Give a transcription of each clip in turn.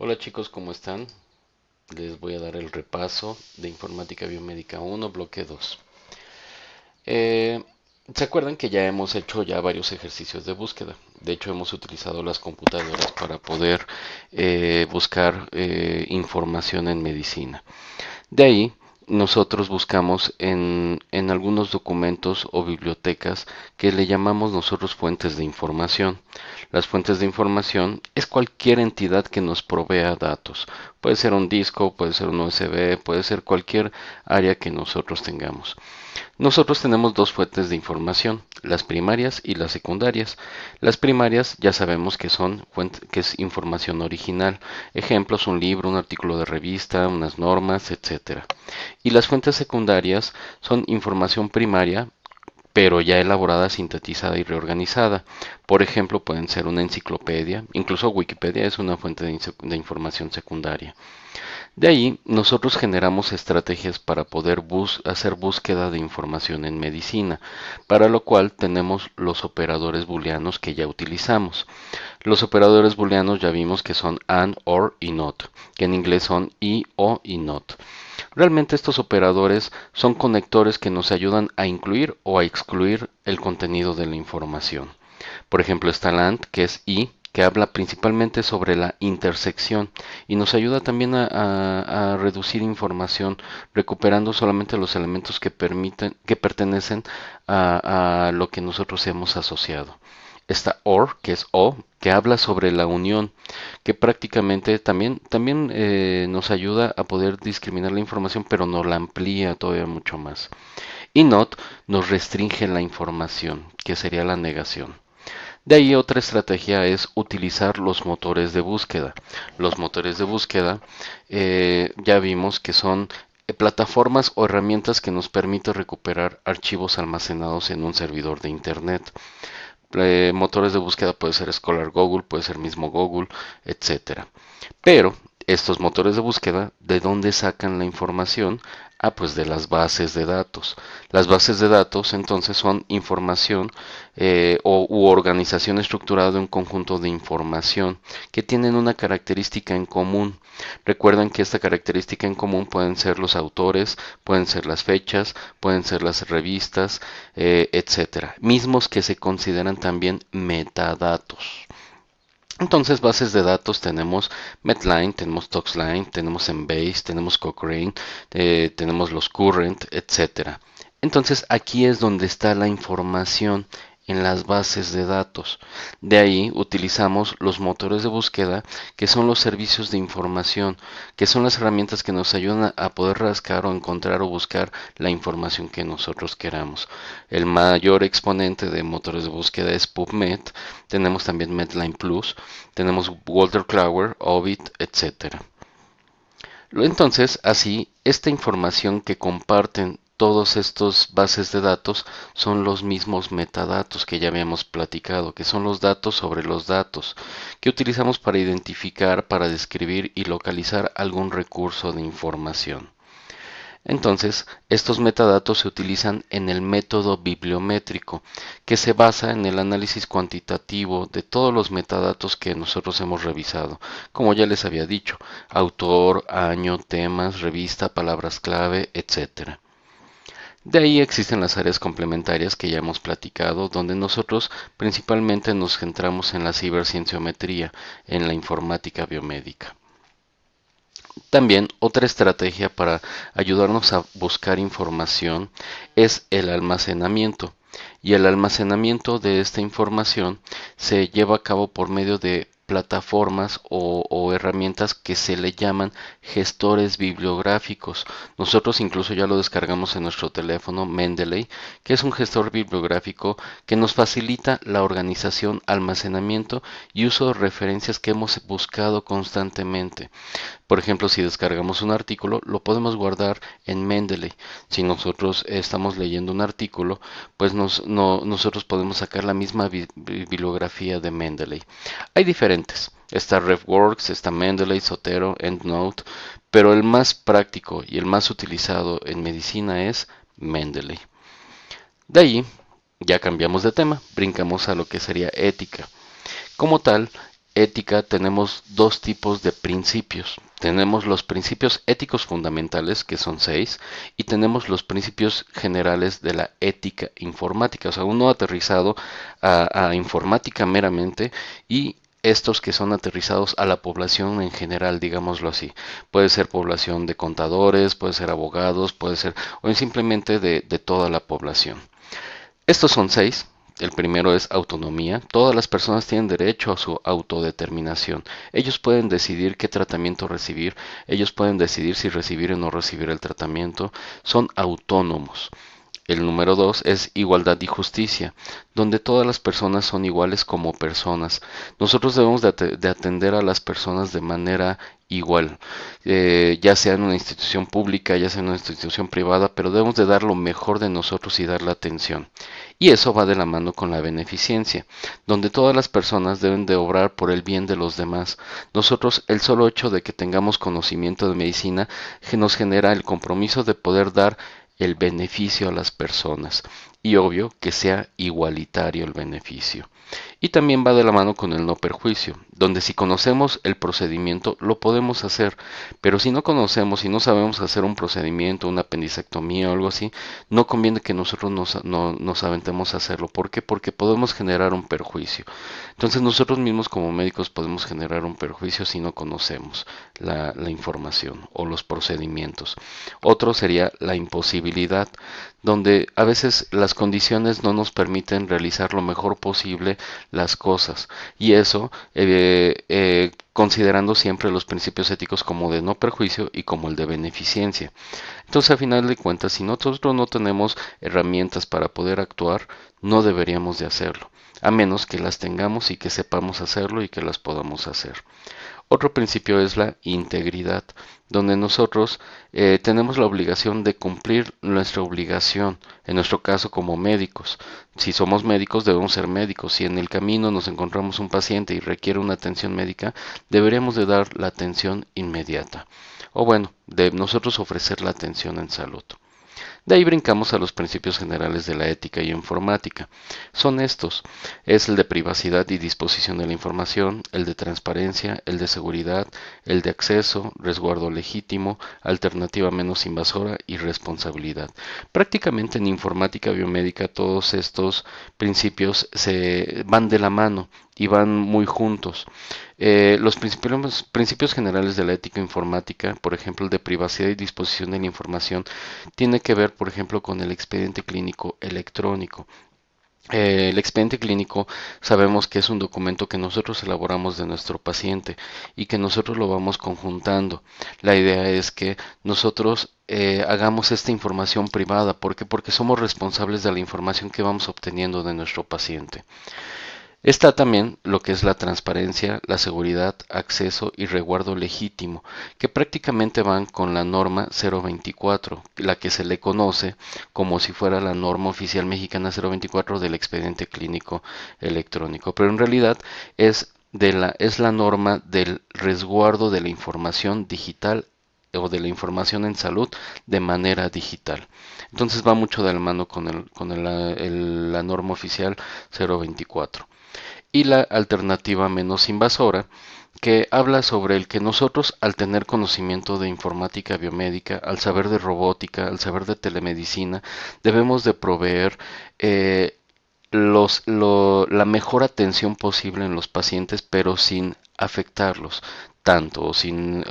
Hola chicos, ¿cómo están? Les voy a dar el repaso de Informática Biomédica 1, bloque 2. Eh, ¿Se acuerdan que ya hemos hecho ya varios ejercicios de búsqueda? De hecho, hemos utilizado las computadoras para poder buscar información en medicina. De ahí, nosotros buscamos en algunos documentos o bibliotecas que le llamamos nosotros fuentes de información. Las fuentes de información es cualquier entidad que nos provea datos. Puede ser un disco, puede ser un USB, puede ser cualquier área que nosotros tengamos. Nosotros tenemos dos fuentes de información, las primarias y las secundarias. Las primarias ya sabemos que que es información original, ejemplos, un libro, un artículo de revista, unas normas, etcétera. Y las fuentes secundarias son información primaria, pero ya elaborada, sintetizada y reorganizada. Por ejemplo, pueden ser una enciclopedia, incluso Wikipedia es una fuente de información secundaria. De ahí, nosotros generamos estrategias para poder hacer búsqueda de información en medicina, para lo cual tenemos los operadores booleanos que ya utilizamos. Los operadores booleanos ya vimos que son and, or y not, que en inglés son y, o y not. Realmente estos operadores son conectores que nos ayudan a incluir o a excluir el contenido de la información. Por ejemplo, está el AND, que es y, que habla principalmente sobre la intersección y nos ayuda también a reducir información recuperando solamente los elementos que pertenecen a lo que nosotros hemos asociado. Está OR, que es O, que habla sobre la unión, que prácticamente también nos ayuda a poder discriminar la información, pero nos la amplía todavía mucho más. Y NOT nos restringe la información, que sería la negación. De ahí otra estrategia es utilizar los motores de búsqueda. Los motores de búsqueda ya vimos que son plataformas o herramientas que nos permiten recuperar archivos almacenados en un servidor de Internet. Motores de búsqueda puede ser Scholar Google, puede ser mismo Google, etcétera. Pero estos motores de búsqueda, ¿de dónde sacan la información? Ah, pues de las bases de datos. Las bases de datos entonces son información u organización estructurada de un conjunto de información que tienen una característica en común. Recuerden que esta característica en común pueden ser los autores, pueden ser las fechas, pueden ser las revistas, etcétera. Mismos que se consideran también metadatos. Entonces, bases de datos tenemos Medline, tenemos Toxline, tenemos Embase, tenemos Cochrane, tenemos los Current, etcétera. Entonces, aquí es donde está la información en las bases de datos. De ahí utilizamos los motores de búsqueda, que son los servicios de información, que son las herramientas que nos ayudan a poder rascar o encontrar o buscar la información que nosotros queramos. El mayor exponente de motores de búsqueda es PubMed, tenemos también Medline Plus, tenemos Walter Clower, Ovid, etcétera. Entonces, así, esta información que comparten todos estos bases de datos son los mismos metadatos que ya habíamos platicado, que son los datos sobre los datos, que utilizamos para identificar, para describir y localizar algún recurso de información. Entonces, estos metadatos se utilizan en el método bibliométrico, que se basa en el análisis cuantitativo de todos los metadatos que nosotros hemos revisado. Como ya les había dicho, autor, año, temas, revista, palabras clave, etc. De ahí existen las áreas complementarias que ya hemos platicado, donde nosotros principalmente nos centramos en la cibercienciometría, en la informática biomédica. También otra estrategia para ayudarnos a buscar información es el almacenamiento. Y el almacenamiento de esta información se lleva a cabo por medio de plataformas o herramientas que se le llaman gestores bibliográficos. Nosotros incluso ya lo descargamos en nuestro teléfono, Mendeley, que es un gestor bibliográfico que nos facilita la organización, almacenamiento y uso de referencias que hemos buscado constantemente. Por ejemplo, si descargamos un artículo, lo podemos guardar en Mendeley. Si nosotros estamos leyendo un artículo, pues nosotros podemos sacar la misma bibliografía de Mendeley. Hay diferentes. Está RefWorks, está Mendeley, Zotero, EndNote, pero el más práctico y el más utilizado en medicina es Mendeley. De ahí, ya cambiamos de tema, brincamos a lo que sería ética. Como tal, ética tenemos dos tipos de principios. Tenemos los principios éticos fundamentales, que son 6, y tenemos los principios generales de la ética informática, o sea, uno aterrizado a informática meramente y estos que son aterrizados a la población en general, digámoslo así. Puede ser población de contadores, puede ser abogados, puede ser, o simplemente de toda la población. Estos son 6. El primero es autonomía. Todas las personas tienen derecho a su autodeterminación. Ellos pueden decidir qué tratamiento recibir. Ellos pueden decidir si recibir o no recibir el tratamiento. Son autónomos. El número 2 es igualdad y justicia, donde todas las personas son iguales como personas. Nosotros debemos de atender a las personas de manera igual, ya sea en una institución pública, ya sea en una institución privada, pero debemos de dar lo mejor de nosotros y dar la atención. Y eso va de la mano con la beneficencia, donde todas las personas deben de obrar por el bien de los demás. Nosotros, el solo hecho de que tengamos conocimiento de medicina nos genera el compromiso de poder dar el beneficio a las personas y obvio que sea igualitario el beneficio. Y también va de la mano con el no perjuicio, donde si conocemos el procedimiento lo podemos hacer, pero si no conocemos y no sabemos hacer un procedimiento, una apendicectomía o algo así, no conviene que nosotros nos aventemos a hacerlo. ¿Por qué? Porque podemos generar un perjuicio. Entonces nosotros mismos como médicos podemos generar un perjuicio si no conocemos la información o los procedimientos. Otro sería la imposibilidad, donde a veces las condiciones no nos permiten realizar lo mejor posible las cosas y eso considerando siempre los principios éticos como de no perjuicio y como el de beneficencia. Entonces, a final de cuentas, si nosotros no tenemos herramientas para poder actuar, no deberíamos de hacerlo, a menos que las tengamos y que sepamos hacerlo y que las podamos hacer. Otro principio es la integridad, donde nosotros tenemos la obligación de cumplir nuestra obligación, en nuestro caso como médicos. Si somos médicos debemos ser médicos. Si en el camino nos encontramos un paciente y requiere una atención médica, deberemos de dar la atención inmediata. O bueno, de nosotros ofrecer la atención en salud. De ahí brincamos a los principios generales de la ética y informática. Son estos, es el de privacidad y disposición de la información, el de transparencia, el de seguridad, el de acceso, resguardo legítimo, alternativa menos invasora y responsabilidad. Prácticamente en informática biomédica todos estos principios se van de la mano y van muy juntos. Los principios generales de la ética informática, por ejemplo, el de privacidad y disposición de la información, tiene que ver, por ejemplo, con el expediente clínico electrónico. El expediente clínico sabemos que es un documento que nosotros elaboramos de nuestro paciente y que nosotros lo vamos conjuntando. La idea es que nosotros hagamos esta información privada. ¿Por qué? Porque somos responsables de la información que vamos obteniendo de nuestro paciente. Está también lo que es la transparencia, la seguridad, acceso y resguardo legítimo, que prácticamente van con la norma 024, la que se le conoce como si fuera la norma oficial mexicana 024 del expediente clínico electrónico, pero en realidad es la norma del resguardo de la información digital o de la información en salud de manera digital. Entonces va mucho de la mano con la norma oficial 024 y la alternativa menos invasora, que habla sobre el que nosotros al tener conocimiento de informática biomédica, al saber de robótica, al saber de telemedicina, debemos de proveer la mejor atención posible en los pacientes, pero sin afectarlos tanto o sin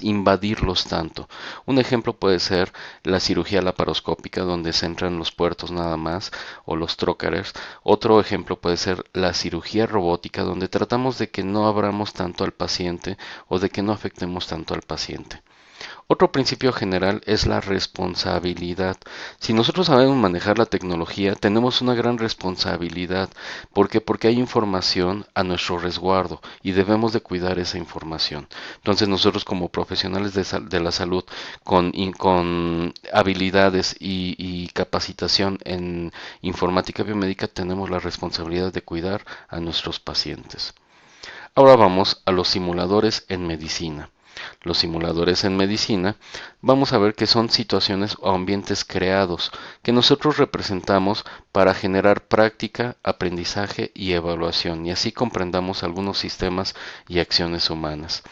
invadirlos tanto. Un ejemplo puede ser la cirugía laparoscópica donde se entran los puertos nada más o los trocárers. Otro ejemplo puede ser la cirugía robótica donde tratamos de que no abramos tanto al paciente o de que no afectemos tanto al paciente. Otro principio general es la responsabilidad. Si nosotros sabemos manejar la tecnología, tenemos una gran responsabilidad. ¿Por qué? Porque hay información a nuestro resguardo y debemos de cuidar esa información. Entonces nosotros como profesionales de la salud con habilidades y capacitación en informática biomédica tenemos la responsabilidad de cuidar a nuestros pacientes. Ahora vamos a los simuladores en medicina. Los simuladores en medicina, vamos a ver que son situaciones o ambientes creados que nosotros representamos para generar práctica, aprendizaje y evaluación, y así comprendamos algunos sistemas y acciones humanas.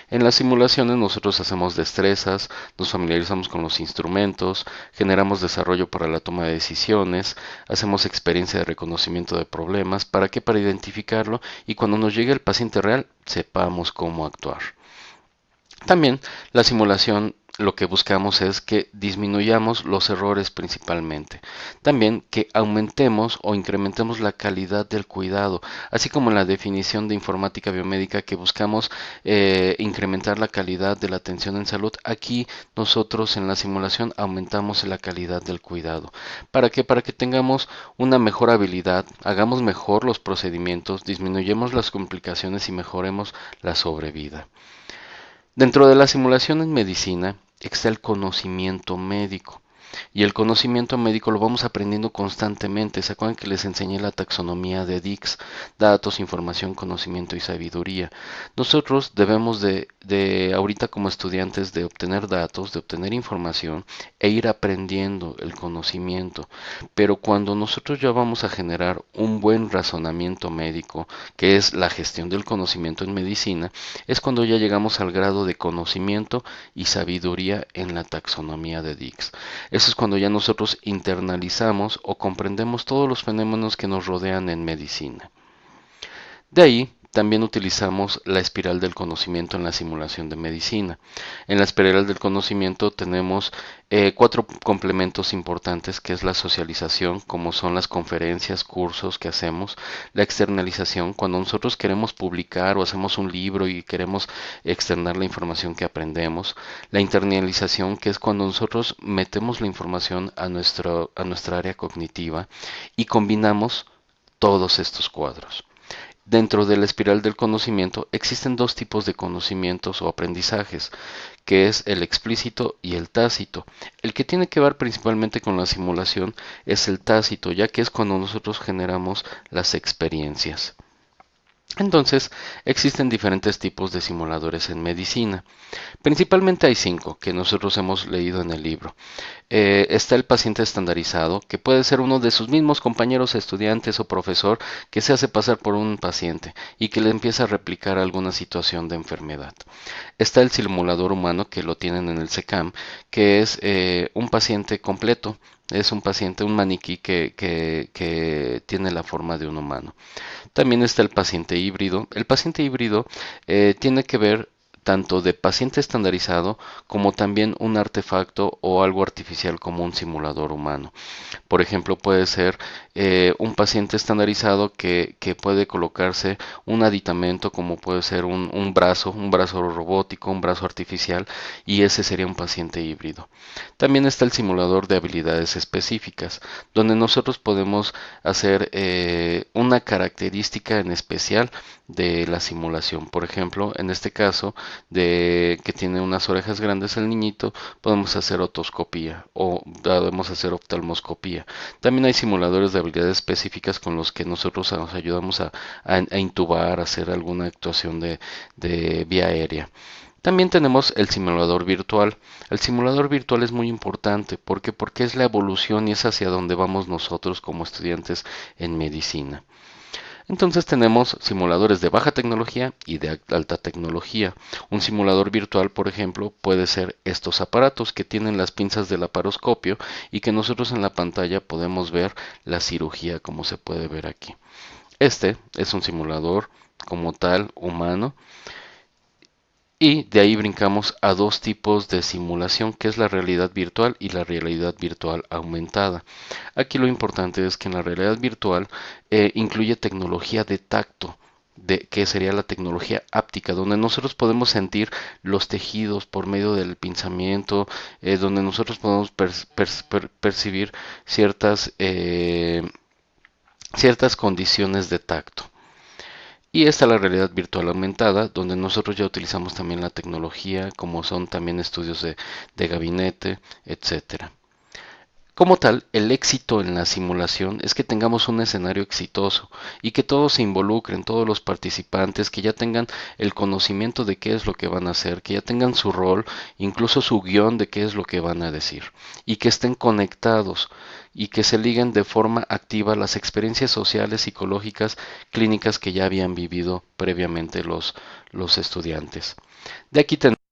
En las simulaciones nosotros hacemos destrezas, nos familiarizamos con los instrumentos, generamos desarrollo para la toma de decisiones, hacemos experiencia de reconocimiento de problemas, ¿para qué? Para identificarlo y cuando nos llegue el paciente real sepamos cómo actuar. También la simulación lo que buscamos es que disminuyamos los errores principalmente. También que aumentemos o incrementemos la calidad del cuidado, así como en la definición de informática biomédica que buscamos incrementar la calidad de la atención en salud. Aquí nosotros en la simulación aumentamos la calidad del cuidado. ¿Para qué? Para que tengamos una mejor habilidad, hagamos mejor los procedimientos, disminuyamos las complicaciones y mejoremos la sobrevida. Dentro de la simulación en medicina está el conocimiento médico. Y el conocimiento médico lo vamos aprendiendo constantemente. ¿Se acuerdan que les enseñé la taxonomía de Dix? Datos, información, conocimiento y sabiduría. Nosotros debemos ahorita como estudiantes, de obtener datos, de obtener información e ir aprendiendo el conocimiento. Pero cuando nosotros ya vamos a generar un buen razonamiento médico, que es la gestión del conocimiento en medicina, es cuando ya llegamos al grado de conocimiento y sabiduría en la taxonomía de Dix. Eso es cuando ya nosotros internalizamos o comprendemos todos los fenómenos que nos rodean en medicina. De ahí también utilizamos la espiral del conocimiento en la simulación de medicina. En la espiral del conocimiento tenemos cuatro complementos importantes, que es la socialización, como son las conferencias, cursos que hacemos; la externalización, cuando nosotros queremos publicar o hacemos un libro y queremos externar la información que aprendemos; la internalización, que es cuando nosotros metemos la información a nuestra área cognitiva y combinamos todos estos cuadros. Dentro de la espiral del conocimiento existen dos tipos de conocimientos o aprendizajes, que es el explícito y el tácito. El que tiene que ver principalmente con la simulación es el tácito, ya que es cuando nosotros generamos las experiencias. Entonces, existen diferentes tipos de simuladores en medicina. Principalmente hay 5 que nosotros hemos leído en el libro. Está el paciente estandarizado, que puede ser uno de sus mismos compañeros estudiantes o profesor que se hace pasar por un paciente y que le empieza a replicar alguna situación de enfermedad. Está el simulador humano, que lo tienen en el SECAM, que es un paciente completo. Es un paciente, un maniquí que tiene la forma de un humano. También está el paciente híbrido. El paciente híbrido tiene que ver tanto de paciente estandarizado como también un artefacto o algo artificial como un simulador humano. Por ejemplo, puede ser un paciente estandarizado que puede colocarse un aditamento, como puede ser un brazo robótico, un brazo artificial, y ese sería un paciente híbrido. También está el simulador de habilidades específicas, donde nosotros podemos hacer una característica en especial de la simulación. Por ejemplo, en este caso, de que tiene unas orejas grandes el niñito, podemos hacer otoscopía o podemos hacer oftalmoscopía. También hay simuladores de habilidades específicas con los que nosotros nos ayudamos a intubar, a hacer alguna actuación de vía aérea. También tenemos el simulador virtual. El simulador virtual es muy importante porque es la evolución y es hacia donde vamos nosotros como estudiantes en medicina. Entonces tenemos simuladores de baja tecnología y de alta tecnología. Un simulador virtual, por ejemplo, puede ser estos aparatos que tienen las pinzas del laparoscopio y que nosotros en la pantalla podemos ver la cirugía, como se puede ver aquí. Este es un simulador como tal humano. Y de ahí brincamos a dos tipos de simulación, que es la realidad virtual y la realidad virtual aumentada. Aquí lo importante es que en la realidad virtual incluye tecnología de tacto, que sería la tecnología áptica, donde nosotros podemos sentir los tejidos por medio del pinzamiento, donde nosotros podemos percibir ciertas condiciones de tacto. Y esta es la realidad virtual aumentada, donde nosotros ya utilizamos también la tecnología, como son también estudios de gabinete, etcétera. Como tal, el éxito en la simulación es que tengamos un escenario exitoso y que todos se involucren, todos los participantes, que ya tengan el conocimiento de qué es lo que van a hacer, que ya tengan su rol, incluso su guión de qué es lo que van a decir, y que estén conectados y que se liguen de forma activa a las experiencias sociales, psicológicas, clínicas que ya habían vivido previamente los estudiantes. De aquí tenemos